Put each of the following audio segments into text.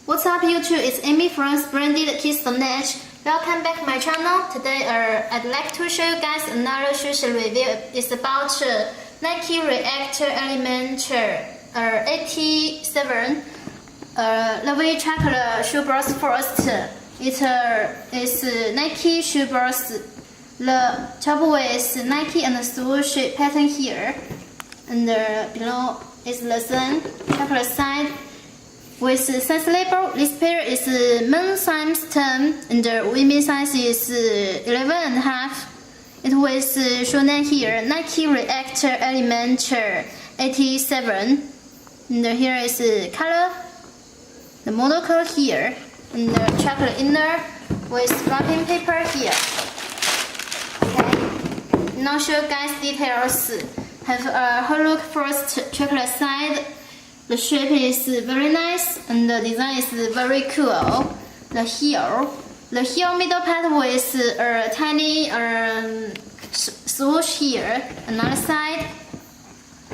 What's up YouTube, it's Amy from Splendid Kids Donate. Welcome back to my channel. Today I'd like to show you guys another shoes review. It's about Nike Reactor Element 87. The Wechat shoe box first. It is Nike shoe box. The top is Nike and swoosh pattern here. And below is the same chocolate side. With size label, this pair is men's size 10 and the women's size is 11.5. It was shown here, Nike Reactor Element 87. And here is color, the model color here, and the chocolate inner with wrapping paper here. Okay, now show you guys details. Have a whole look first, chocolate side. The shape is very nice and the design is very cool. The heel middle part with a tiny swoosh here. Another side,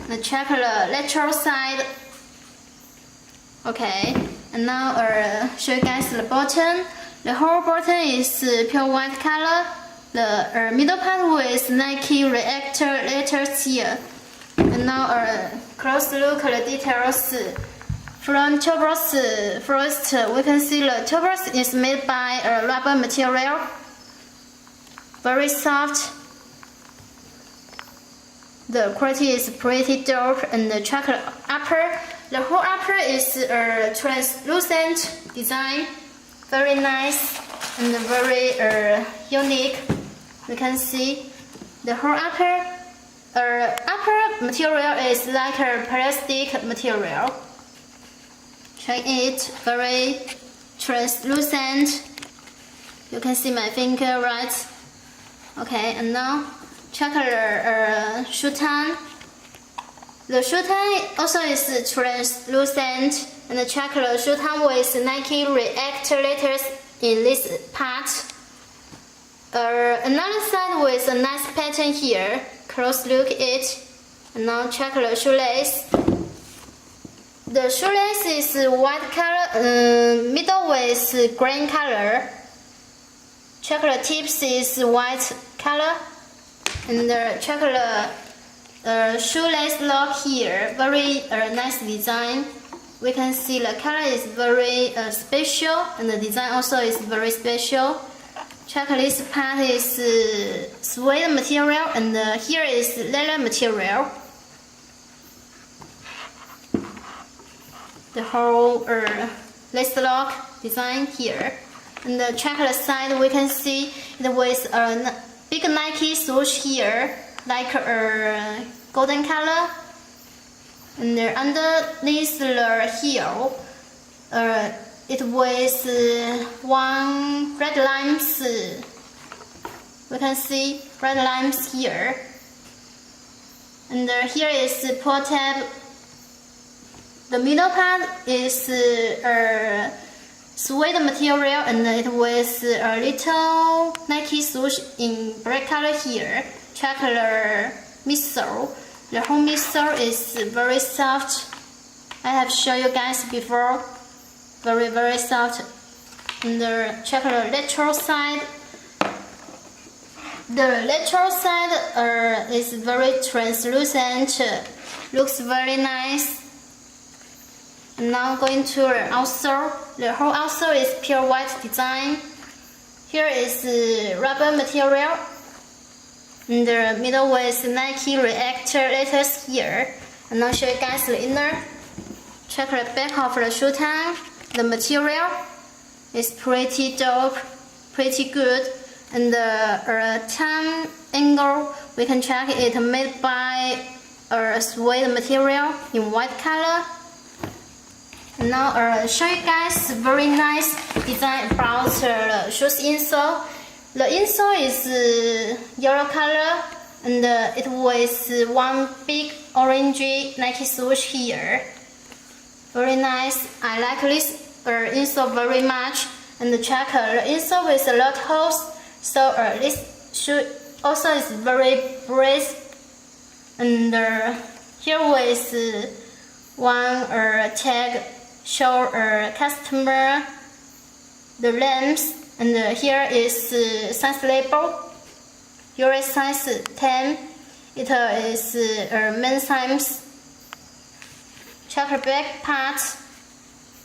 the chocolate lateral side. Okay, and now show you guys the bottom. The whole bottom is pure white color. The middle part with Nike Reactor letters here. And now close look at the details. From toe box first, we can see the toe box is made by a rubber material, very soft. The quality is pretty dope, and the chocolate upper. The whole upper is a translucent design, very nice and very unique. You can see the whole upper. Upper material is like a plastic material. Check it, very translucent. You can see my finger, right? Okay, and now check the shoe tongue. The shoe tongue also is translucent, and check the shoe tongue with Nike Reactor letters in this part. Another side with a nice pattern here. Close look at it, and now check the shoelace. The shoelace is white color, middle with green color. Check the tips is white color, and check the shoelace lock here. Very nice design. We can see the color is very special, and the design also is very special. Check this part is suede material, and here is leather material. The whole lace lock design here. And check the side, we can see it with a big Nike swoosh here, like a golden color. And underneath the heel, it was one red lines. We can see red lines here. And here is pull tab. The middle part is suede material, and it was a little Nike swoosh in black color here. Check the midsole. The whole midsole is very soft. I have shown you guys before. Very soft. And check the lateral side. The lateral side is very translucent. Looks very nice. And now going to the outsole. The whole outsole is pure white design. Here is rubber material. And the middle with Nike Reactor letters here. And now show you guys the inner. Check the back of the shoe tongue. The material is pretty dope, pretty good, and the tongue angle, we can check it made by a suede material in white color. And now show you guys very nice design about the shoes insole. The insole is yellow color, and it was one big orange Nike swoosh here. Very nice. I like this insole very much. And check the insole with a lot of holes. So this shoe also is very brisk. And here with one tag show a customer the length, and here is size label. Here is size 10. It is men's size. Check the back part.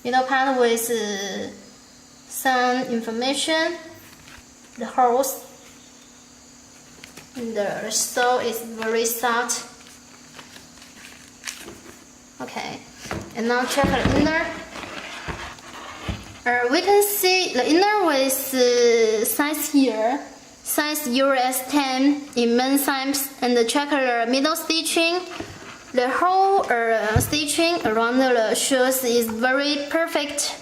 Middle part with some information. The holes. And the sole is very soft. Okay, and now check the inner. We can see the inner with size here, size US 10 in men's size, and check the middle stitching. The whole stitching around the shoes is very perfect.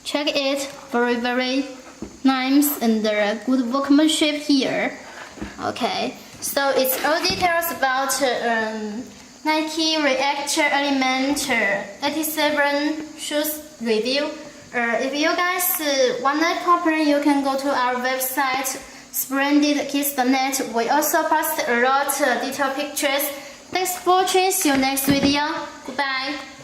Check it, very nice, and good workmanship here. Okay, so it's all details about Nike Reactor Element 87 shoes review. If you guys want to cooperate, you can go to our website, splendidkids.net. We also post a lot of detailed pictures. Thanks for watching. See you next video. Goodbye.